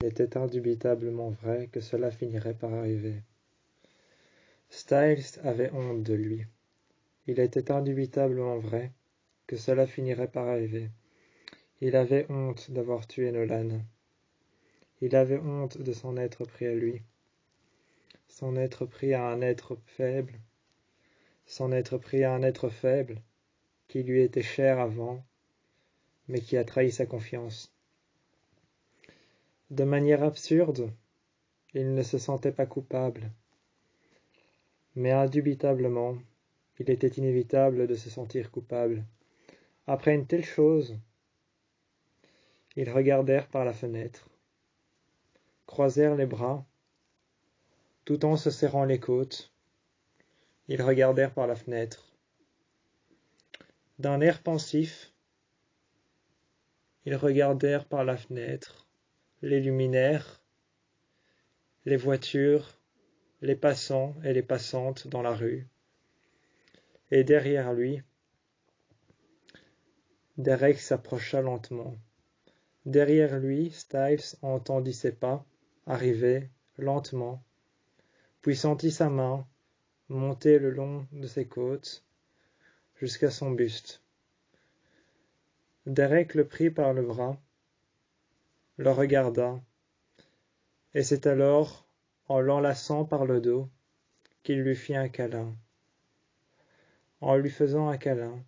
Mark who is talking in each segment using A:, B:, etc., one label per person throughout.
A: Il était indubitablement vrai que cela finirait par arriver. Styles avait honte de lui. Il était indubitablement vrai que cela finirait par arriver. Il avait honte d'avoir tué Nolan. Il avait honte de s'en être pris à lui. S'en être pris à un être faible. S'en être pris à un être faible qui lui était cher avant, mais qui a trahi sa confiance. De manière absurde, il ne se sentait pas coupable. Mais indubitablement, il était inévitable de se sentir coupable. Après une telle chose, ils regardèrent par la fenêtre, croisèrent les bras, tout en se serrant les côtes. Ils regardèrent par la fenêtre. D'un air pensif, ils regardèrent par la fenêtre les luminaires, les voitures, les passants et les passantes dans la rue. Et derrière lui, Derek s'approcha lentement. Derrière lui, Styles entendit ses pas arriver lentement, puis sentit sa main monter le long de ses côtes jusqu'à son buste. Derek le prit par le bras, le regarda, et c'est alors, en l'enlaçant par le dos, qu'il lui fit un câlin. En lui faisant un câlin,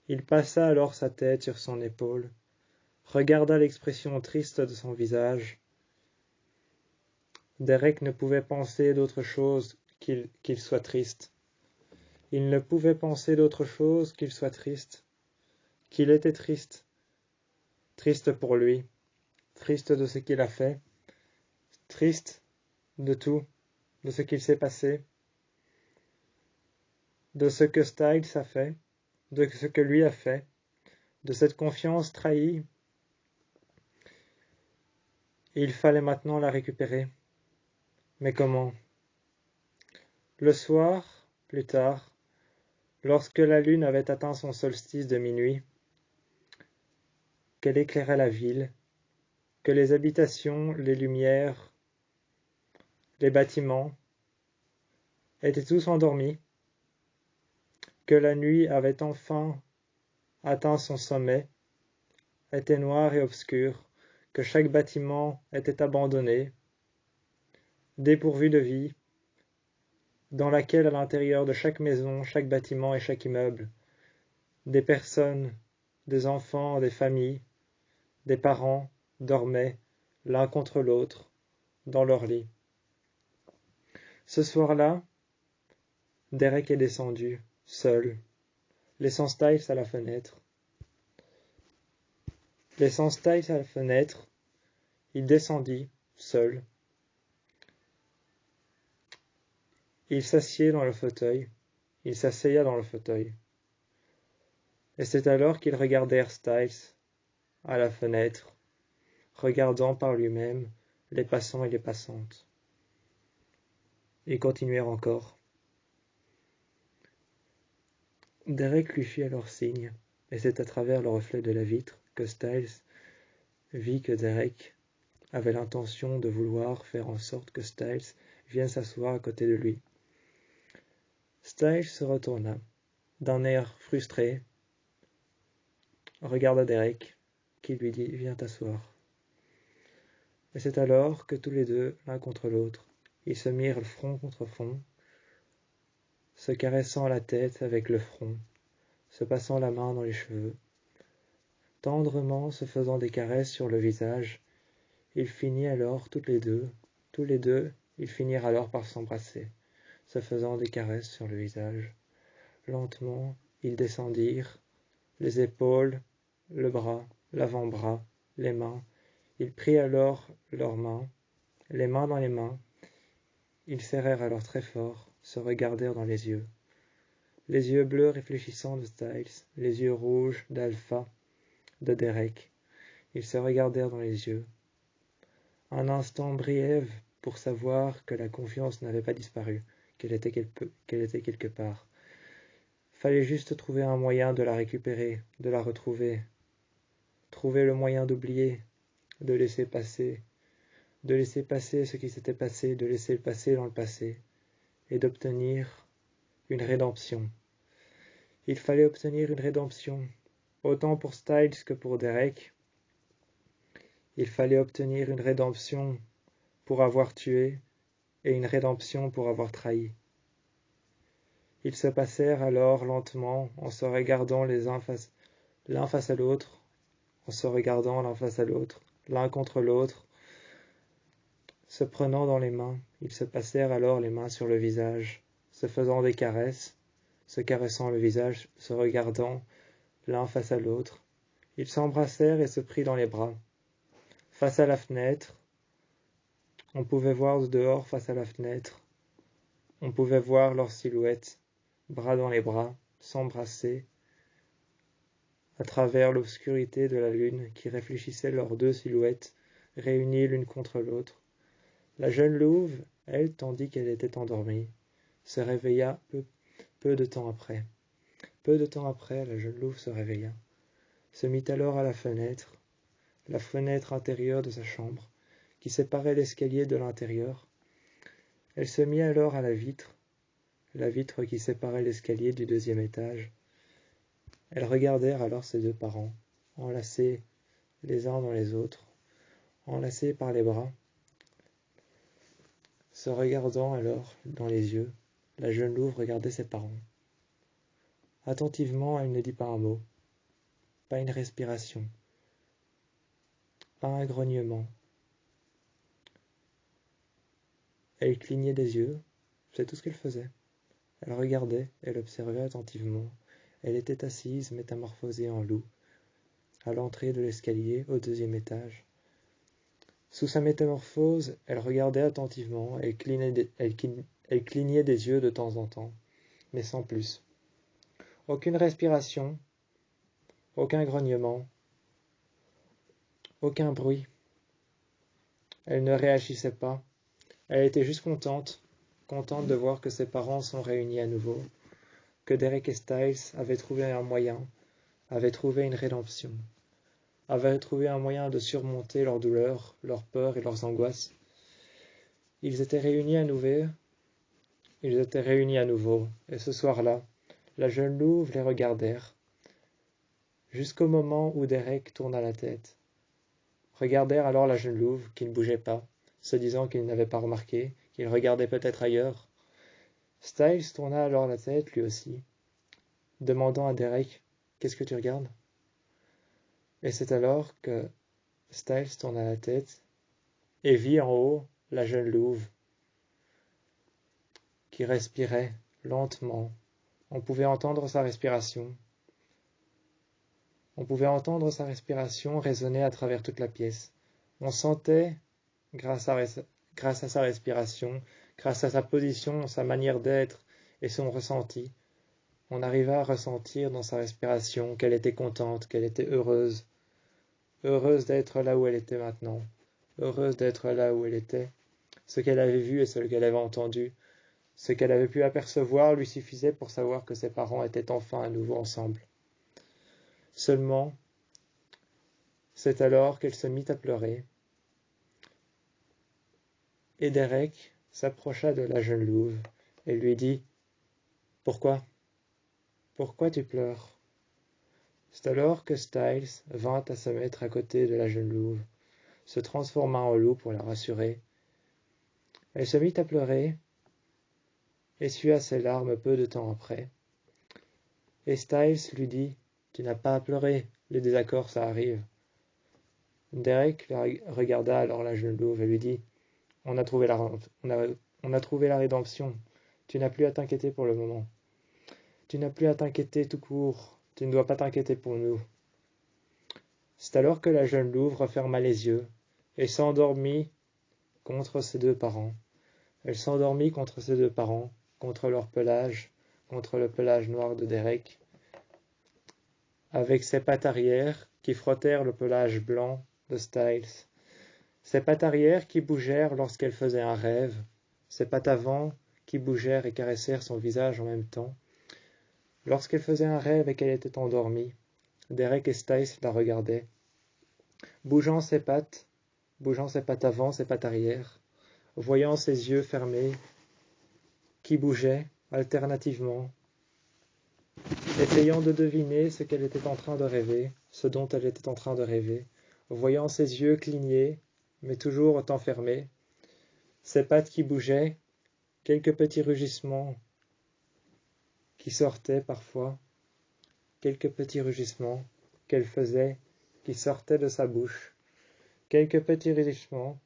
A: il passa alors sa tête sur son épaule, regarda l'expression triste de son visage. Derek ne pouvait penser d'autre chose qu'il soit triste. Il ne pouvait penser d'autre chose qu'il soit triste, qu'il était triste. Triste pour lui, triste de ce qu'il a fait, triste de tout, de ce qu'il s'est passé, de ce que Styles a fait, de ce que lui a fait, de cette confiance trahie. Il fallait maintenant la récupérer. Mais comment? Le soir, plus tard, lorsque la lune avait atteint son solstice de minuit, qu'elle éclairait la ville, que les habitations, les lumières, les bâtiments étaient tous endormis, que la nuit avait enfin atteint son sommet, était noire et obscure, que chaque bâtiment était abandonné, dépourvu de vie, dans laquelle à l'intérieur de chaque maison, chaque bâtiment et chaque immeuble, des personnes, des enfants, des familles, des parents dormaient l'un contre l'autre dans leur lit. Ce soir-là, Derek est descendu, seul, laissant Styles à la fenêtre. Laissant Styles à la fenêtre, il descendit, seul. Il s'assied dans le fauteuil. Il s'asseya dans le fauteuil. Et c'est alors qu'ils regardèrent Styles à la fenêtre, regardant par lui-même les passants et les passantes. Ils continuèrent encore. Derek lui fit alors signe, et c'est à travers le reflet de la vitre que Styles vit que Derek avait l'intention de vouloir faire en sorte que Styles vienne s'asseoir à côté de lui. Styles se retourna, d'un air frustré, regarda Derek, qui lui dit « Viens t'asseoir ». Et c'est alors que tous les deux, l'un contre l'autre, ils se mirent front contre front, se caressant la tête avec le front, se passant la main dans les cheveux, tendrement se faisant des caresses sur le visage. Ils finirent alors tous les deux, ils finirent alors par s'embrasser, se faisant des caresses sur le visage. Lentement, ils descendirent, les épaules, le bras, l'avant-bras, les mains. Ils prirent alors leurs mains, les mains dans les mains. Ils serrèrent alors très fort, se regardèrent dans les yeux bleus réfléchissants de Styles, les yeux rouges d'Alpha, de Derek. Ils se regardèrent dans les yeux. Un instant briève pour savoir que la confiance n'avait pas disparu, qu'elle était quelque part. Fallait juste trouver un moyen de la récupérer, de la retrouver. Trouver le moyen d'oublier, de laisser passer, de laisser passer ce qui s'était passé, de laisser le passé dans le passé, et d'obtenir une rédemption. Il fallait obtenir une rédemption, autant pour Styles que pour Derek. Il fallait obtenir une rédemption pour avoir tué et une rédemption pour avoir trahi. Ils se passèrent alors lentement en se regardant l'un face à l'autre, en se regardant l'un face à l'autre, l'un contre l'autre, se prenant dans les mains. Ils se passèrent alors les mains sur le visage, se faisant des caresses, se caressant le visage, se regardant l'un face à l'autre. Ils s'embrassèrent et se prirent dans les bras. Face à la fenêtre, on pouvait voir de dehors face à la fenêtre. On pouvait voir leurs silhouettes, bras dans les bras, s'embrasser, à travers l'obscurité de la lune qui réfléchissait leurs deux silhouettes, réunies l'une contre l'autre. La jeune louve, elle, tandis qu'elle était endormie, se réveilla peu de temps après. Peu de temps après, la jeune louve se réveilla, se mit alors à la fenêtre intérieure de sa chambre, qui séparait l'escalier de l'intérieur. Elle se mit alors à la vitre qui séparait l'escalier du deuxième étage. Elles regardèrent alors ses deux parents, enlacés les uns dans les autres, enlacés par les bras. Se regardant alors dans les yeux, la jeune louve regardait ses parents. Attentivement, elle ne dit pas un mot, pas une respiration, pas un grognement. Elle clignait des yeux, c'est tout ce qu'elle faisait. Elle regardait, elle observait attentivement. Elle était assise, métamorphosée en loup, à l'entrée de l'escalier, au deuxième étage. Sous sa métamorphose, elle regardait attentivement, elle clignait des yeux de temps en temps, mais sans plus. Aucune respiration, aucun grognement, aucun bruit. Elle ne réagissait pas. Elle était juste contente de voir que ses parents sont réunis à nouveau, que Derek et Styles avaient trouvé un moyen, avaient trouvé une rédemption, avaient trouvé un moyen de surmonter leurs douleurs, leurs peurs et leurs angoisses. Ils étaient réunis à nouveau, et ce soir-là, la jeune louve les regardèrent, jusqu'au moment où Derek tourna la tête. Regardèrent alors la jeune louve, qui ne bougeait pas, se disant qu'il n'avait pas remarqué, qu'il regardait peut-être ailleurs. Styles tourna alors la tête, lui aussi, demandant à Derek « Qu'est-ce que tu regardes ?» Et c'est alors que Styles tourna la tête et vit en haut la jeune louve qui respirait lentement. On pouvait entendre sa respiration. On pouvait entendre sa respiration résonner à travers toute la pièce. On sentait, grâce à sa respiration, grâce à sa position, sa manière d'être et son ressenti, on arriva à ressentir dans sa respiration qu'elle était contente, qu'elle était heureuse. Heureuse d'être là où elle était maintenant. Heureuse d'être là où elle était. Ce qu'elle avait vu et ce qu'elle avait entendu, ce qu'elle avait pu apercevoir lui suffisait pour savoir que ses parents étaient enfin à nouveau ensemble. Seulement, c'est alors qu'elle se mit à pleurer. Et Derek s'approcha de la jeune louve et lui dit « Pourquoi ? Pourquoi tu pleures ?» C'est alors que Styles vint à se mettre à côté de la jeune louve, se transforma en loup pour la rassurer. Elle se mit à pleurer, essuya ses larmes peu de temps après. Et Styles lui dit « Tu n'as pas à pleurer, les désaccords ça arrive. » Derek regarda alors la jeune louve et lui dit « On a trouvé la rédemption. Tu n'as plus à t'inquiéter pour le moment. Tu n'as plus à t'inquiéter tout court. Tu ne dois pas t'inquiéter pour nous. » C'est alors que la jeune louve referma les yeux et s'endormit contre ses deux parents. Elle s'endormit contre ses deux parents, contre leur pelage, contre le pelage noir de Derek, avec ses pattes arrière qui frottèrent le pelage blanc de Styles, ses pattes arrière qui bougèrent lorsqu'elle faisait un rêve, ses pattes avant qui bougèrent et caressèrent son visage en même temps. Lorsqu'elle faisait un rêve et qu'elle était endormie, Derek et Styles la regardaient, bougeant ses pattes bougeant ses pattes avant, ses pattes arrière, voyant ses yeux fermés, qui bougeaient alternativement, essayant de deviner ce qu'elle était en train de rêver, ce dont elle était en train de rêver, voyant ses yeux cligner, mais toujours autant fermés, ses pattes qui bougeaient, quelques petits rugissements qui sortaient parfois, quelques petits rugissements qu'elle faisait, qui sortaient de sa bouche, quelques petits rugissements,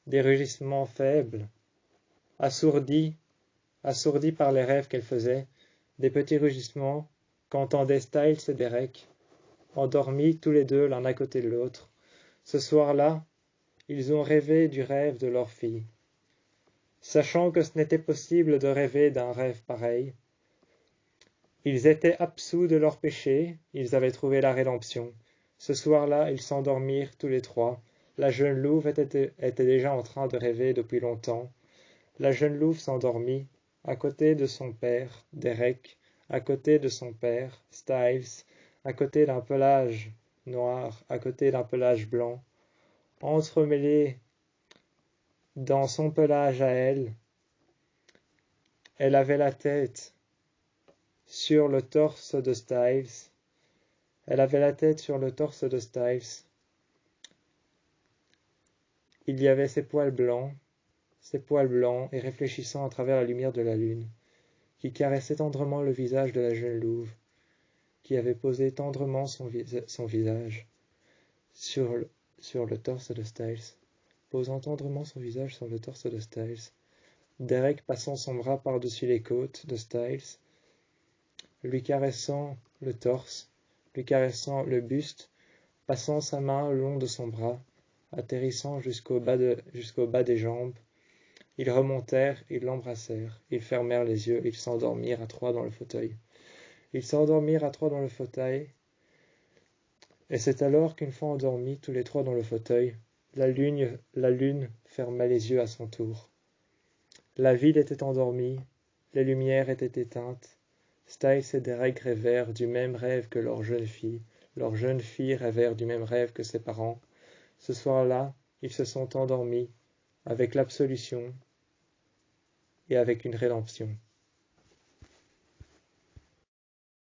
A: des rugissements faibles, assourdis par les rêves qu'elle faisait, des petits rugissements qu'entendaient Styles et Derek, endormis tous les deux l'un à côté de l'autre. Ce soir-là, ils ont rêvé du rêve de leur fille. Sachant que ce n'était possible de rêver d'un rêve pareil, ils étaient absous de leurs péchés, ils avaient trouvé la rédemption. Ce soir-là, ils s'endormirent tous les trois. La jeune louve était déjà en train de rêver depuis longtemps. La jeune louve s'endormit, à côté de son père, Derek, à côté de son père, Styles, à côté d'un pelage noir, à côté d'un pelage blanc, entremêlés dans son pelage à elle. Elle avait la tête sur le torse de Styles. Elle avait la tête sur le torse de Styles. Il y avait ses poils blancs, et réfléchissant à travers la lumière de la lune, qui caressait tendrement le visage de la jeune louve, qui avait posé tendrement son visage sur le torse de Styles, posant tendrement son visage sur le torse de Styles. Derek passant son bras par-dessus les côtes de Styles, lui caressant le torse, lui caressant le buste, passant sa main le long de son bras, atterrissant jusqu'au bas des jambes. Ils remontèrent, ils l'embrassèrent, ils fermèrent les yeux, ils s'endormirent à trois dans le fauteuil. Ils s'endormirent à trois dans le fauteuil, et c'est alors qu'une fois endormis tous les trois dans le fauteuil, la lune ferma les yeux à son tour. La ville était endormie, les lumières étaient éteintes. Styles et Derek rêvèrent du même rêve que leur jeune fille. Leurs jeunes filles rêvèrent du même rêve que ses parents. Ce soir-là, ils se sont endormis avec l'absolution et avec une rédemption.